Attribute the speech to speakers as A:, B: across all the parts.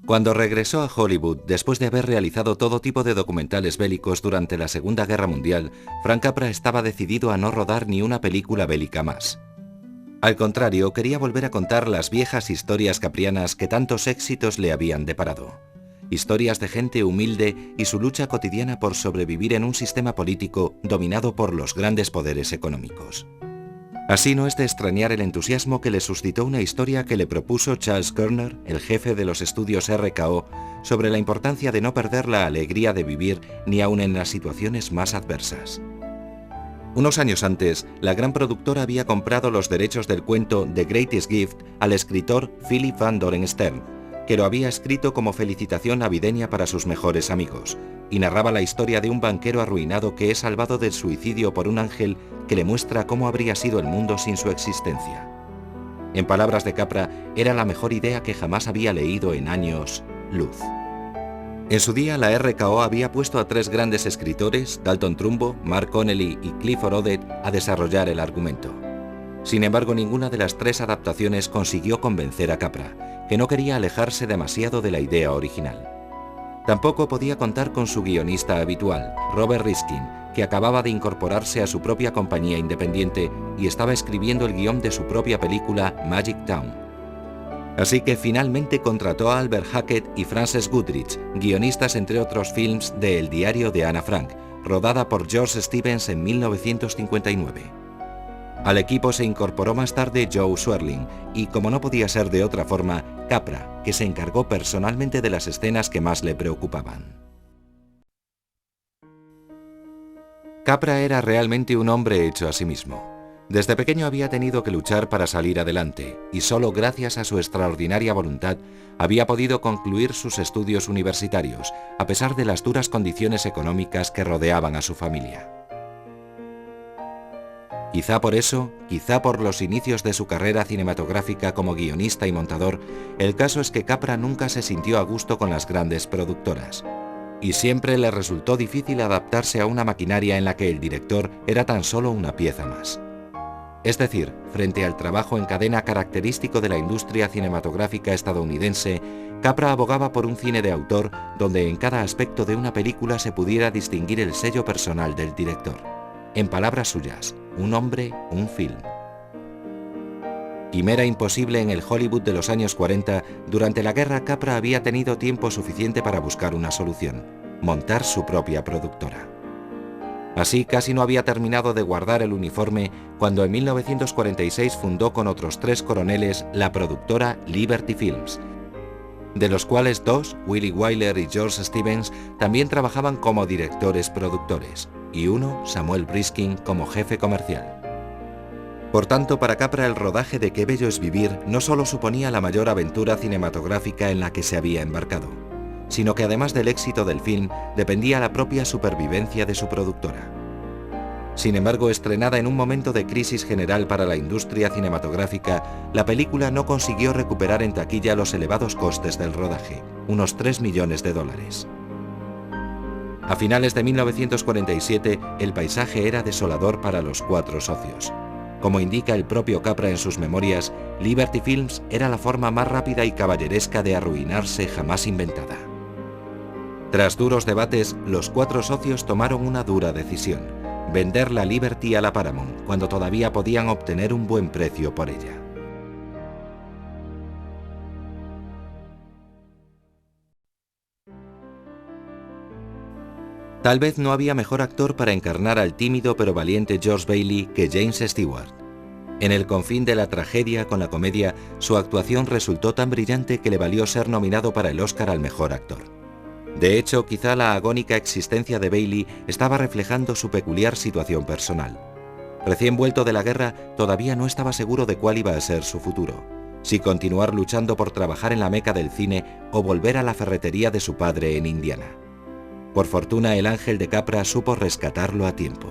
A: Cuando regresó a Hollywood, después de haber realizado todo tipo de documentales bélicos durante la Segunda Guerra Mundial, Frank Capra estaba decidido a no rodar ni una película bélica más. Al contrario, quería volver a contar las viejas historias caprianas que tantos éxitos le habían deparado. Historias de gente humilde y su lucha cotidiana por sobrevivir en un sistema político dominado por los grandes poderes económicos. Así no es de extrañar el entusiasmo que le suscitó una historia que le propuso Charles Kerner, el jefe de los estudios RKO, sobre la importancia de no perder la alegría de vivir ni aun en las situaciones más adversas. Unos años antes, la gran productora había comprado los derechos del cuento The Greatest Gift al escritor Philip Van Doren Stern, que lo había escrito como felicitación navideña para sus mejores amigos, y narraba la historia de un banquero arruinado que es salvado del suicidio por un ángel que le muestra cómo habría sido el mundo sin su existencia. En palabras de Capra, era la mejor idea que jamás había leído en años luz. En su día, la RKO había puesto a 3 grandes escritores, Dalton Trumbo, Mark Connelly y Clifford Odets, a desarrollar el argumento. Sin embargo, ninguna de las 3 adaptaciones consiguió convencer a Capra, que no quería alejarse demasiado de la idea original. Tampoco podía contar con su guionista habitual, Robert Riskin, que acababa de incorporarse a su propia compañía independiente y estaba escribiendo el guión de su propia película Magic Town. Así que finalmente contrató a Albert Hackett y Frances Goodrich, guionistas entre otros films de El diario de Ana Frank, rodada por George Stevens en 1959. Al equipo se incorporó más tarde Joe Swerling y, como no podía ser de otra forma, Capra, que se encargó personalmente de las escenas que más le preocupaban. Capra era realmente un hombre hecho a sí mismo. Desde pequeño había tenido que luchar para salir adelante y solo gracias a su extraordinaria voluntad había podido concluir sus estudios universitarios, a pesar de las duras condiciones económicas que rodeaban a su familia. Quizá por eso, quizá por los inicios de su carrera cinematográfica como guionista y montador, el caso es que Capra nunca se sintió a gusto con las grandes productoras. Y siempre le resultó difícil adaptarse a una maquinaria en la que el director era tan solo una pieza más. Es decir, frente al trabajo en cadena característico de la industria cinematográfica estadounidense, Capra abogaba por un cine de autor donde en cada aspecto de una película se pudiera distinguir el sello personal del director. En palabras suyas, un hombre, un film. Quimera imposible en el Hollywood de los años 40, durante la guerra Capra había tenido tiempo suficiente para buscar una solución: montar su propia productora. Así casi no había terminado de guardar el uniforme cuando en 1946 fundó con otros 3 coroneles la productora Liberty Films, de los cuales 2, Willie Wyler y George Stevens, también trabajaban como directores productores, y 1, Samuel Briskin, como jefe comercial. Por tanto, para Capra el rodaje de Qué bello es vivir no solo suponía la mayor aventura cinematográfica en la que se había embarcado, sino que además del éxito del film dependía la propia supervivencia de su productora. Sin embargo, estrenada en un momento de crisis general para la industria cinematográfica, la película no consiguió recuperar en taquilla los elevados costes del rodaje, unos $3 millones. A finales de 1947, el paisaje era desolador para los 4 socios. Como indica el propio Capra en sus memorias, Liberty Films era la forma más rápida y caballeresca de arruinarse jamás inventada. Tras duros debates, los 4 socios tomaron una dura decisión: vender la Liberty a la Paramount, cuando todavía podían obtener un buen precio por ella. Tal vez no había mejor actor para encarnar al tímido pero valiente George Bailey que James Stewart. En El confín de la tragedia con la comedia, su actuación resultó tan brillante que le valió ser nominado para el Oscar al mejor actor. De hecho, quizá la agónica existencia de Bailey estaba reflejando su peculiar situación personal. Recién vuelto de la guerra, todavía no estaba seguro de cuál iba a ser su futuro: si continuar luchando por trabajar en la meca del cine o volver a la ferretería de su padre en Indiana. Por fortuna, el ángel de Capra supo rescatarlo a tiempo.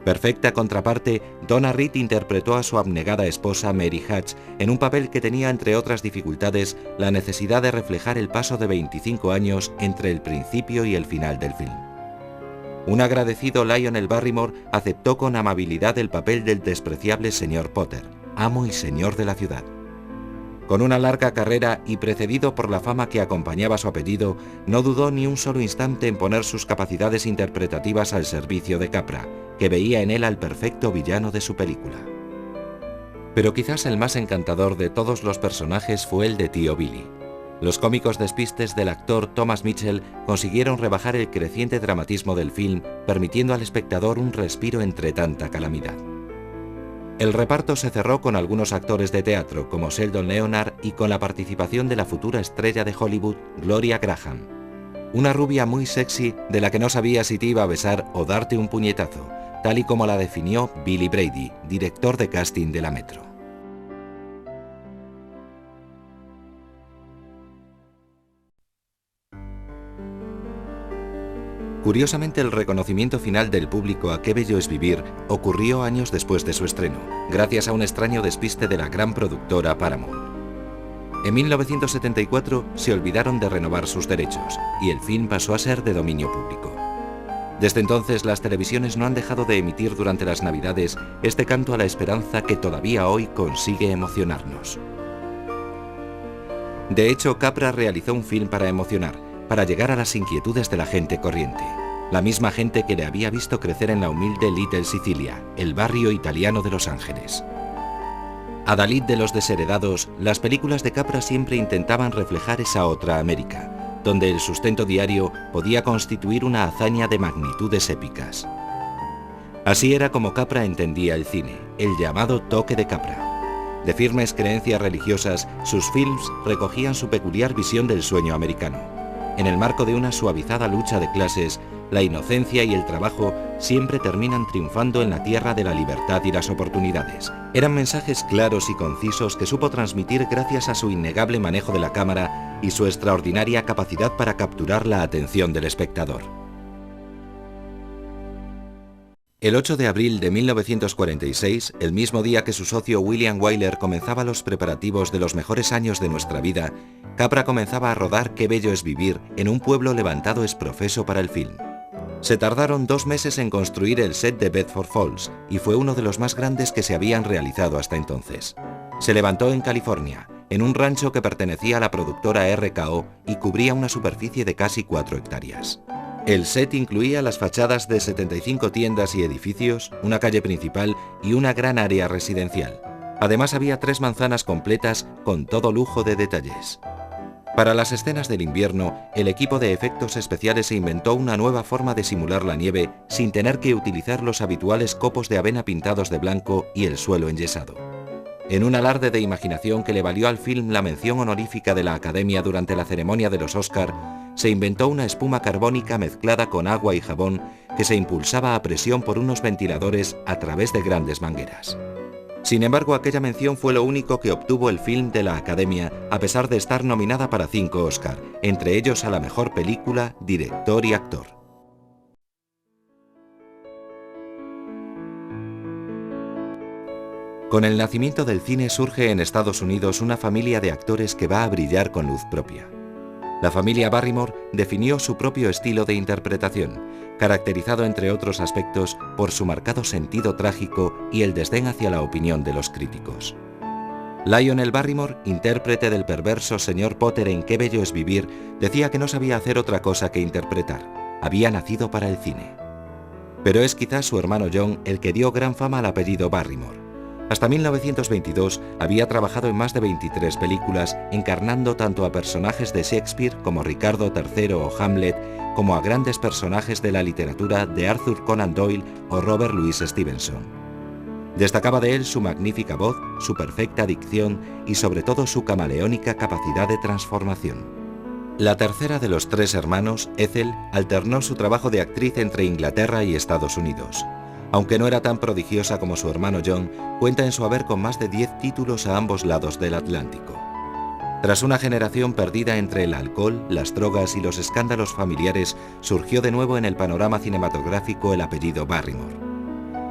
A: Perfecta contraparte, Donna Reed interpretó a su abnegada esposa Mary Hatch en un papel que tenía, entre otras dificultades, la necesidad de reflejar el paso de 25 años entre el principio y el final del film. Un agradecido Lionel Barrymore aceptó con amabilidad el papel del despreciable señor Potter, amo y señor de la ciudad. Con una larga carrera y precedido por la fama que acompañaba su apellido, no dudó ni un solo instante en poner sus capacidades interpretativas al servicio de Capra, que veía en él al perfecto villano de su película. Pero quizás el más encantador de todos los personajes fue el de Tío Billy. Los cómicos despistes del actor Thomas Mitchell consiguieron rebajar el creciente dramatismo del film, permitiendo al espectador un respiro entre tanta calamidad. El reparto se cerró con algunos actores de teatro como Sheldon Leonard y con la participación de la futura estrella de Hollywood, Gloria Graham. Una rubia muy sexy de la que no sabía si te iba a besar o darte un puñetazo, tal y como la definió Billy Brady, director de casting de la Metro. Curiosamente, el reconocimiento final del público a Qué bello es vivir ocurrió años después de su estreno, gracias a un extraño despiste de la gran productora Paramount. En 1974 se olvidaron de renovar sus derechos y el film pasó a ser de dominio público. Desde entonces las televisiones no han dejado de emitir durante las Navidades este canto a la esperanza que todavía hoy consigue emocionarnos. De hecho, Capra realizó un film para emocionar, para llegar a las inquietudes de la gente corriente, la misma gente que le había visto crecer en la humilde Little Sicilia, el barrio italiano de Los Ángeles. A Dalit de los desheredados, las películas de Capra siempre intentaban reflejar esa otra América, donde el sustento diario podía constituir una hazaña de magnitudes épicas. Así era como Capra entendía el cine, el llamado toque de Capra. De firmes creencias religiosas, sus films recogían su peculiar visión del sueño americano. En el marco de una suavizada lucha de clases, la inocencia y el trabajo siempre terminan triunfando en la tierra de la libertad y las oportunidades. Eran mensajes claros y concisos que supo transmitir gracias a su innegable manejo de la cámara y su extraordinaria capacidad para capturar la atención del espectador. El 8 de abril de 1946, el mismo día que su socio William Wyler comenzaba los preparativos de los mejores años de nuestra vida, Capra comenzaba a rodar Qué bello es vivir en un pueblo levantado exprofeso para el film. Se tardaron 2 meses en construir el set de Bedford Falls y fue uno de los más grandes que se habían realizado hasta entonces. Se levantó en California, en un rancho que pertenecía a la productora RKO y cubría una superficie de casi 4 hectáreas. El set incluía las fachadas de 75 tiendas y edificios, una calle principal y una gran área residencial. Además había 3 manzanas completas con todo lujo de detalles. Para las escenas del invierno, el equipo de efectos especiales se inventó una nueva forma de simular la nieve sin tener que utilizar los habituales copos de avena pintados de blanco y el suelo enyesado. En un alarde de imaginación que le valió al film la mención honorífica de la Academia durante la ceremonia de los Oscar, se inventó una espuma carbónica mezclada con agua y jabón que se impulsaba a presión por unos ventiladores a través de grandes mangueras. Sin embargo, aquella mención fue lo único que obtuvo el film de la Academia, a pesar de estar nominada para 5 Oscar, entre ellos a la mejor película, director y actor. Con el nacimiento del cine surge en Estados Unidos una familia de actores que va a brillar con luz propia. La familia Barrymore definió su propio estilo de interpretación, caracterizado entre otros aspectos por su marcado sentido trágico y el desdén hacia la opinión de los críticos. Lionel Barrymore, intérprete del perverso señor Potter en Qué bello es vivir, decía que no sabía hacer otra cosa que interpretar. Había nacido para el cine. Pero es quizás su hermano John el que dio gran fama al apellido Barrymore. Hasta 1922 había trabajado en más de 23 películas, encarnando tanto a personajes de Shakespeare como Ricardo III o Hamlet, como a grandes personajes de la literatura de Arthur Conan Doyle o Robert Louis Stevenson. Destacaba de él su magnífica voz, su perfecta dicción y sobre todo su camaleónica capacidad de transformación. La tercera de los 3 hermanos, Ethel, alternó su trabajo de actriz entre Inglaterra y Estados Unidos. Aunque no era tan prodigiosa como su hermano John, cuenta en su haber con más de 10 títulos a ambos lados del Atlántico. Tras una generación perdida entre el alcohol, las drogas y los escándalos familiares, surgió de nuevo en el panorama cinematográfico el apellido Barrymore.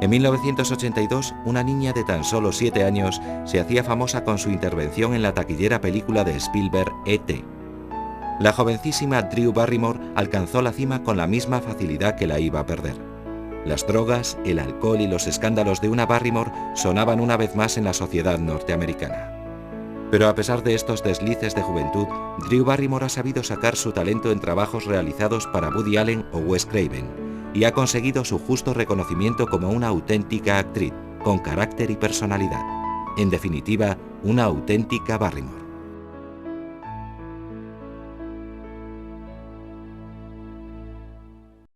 A: En 1982, una niña de tan solo 7 años se hacía famosa con su intervención en la taquillera película de Spielberg, E.T. La jovencísima Drew Barrymore alcanzó la cima con la misma facilidad que la iba a perder. Las drogas, el alcohol y los escándalos de una Barrymore sonaban una vez más en la sociedad norteamericana. Pero a pesar de estos deslices de juventud, Drew Barrymore ha sabido sacar su talento en trabajos realizados para Woody Allen o Wes Craven, y ha conseguido su justo reconocimiento como una auténtica actriz, con carácter y personalidad. En definitiva, una auténtica Barrymore.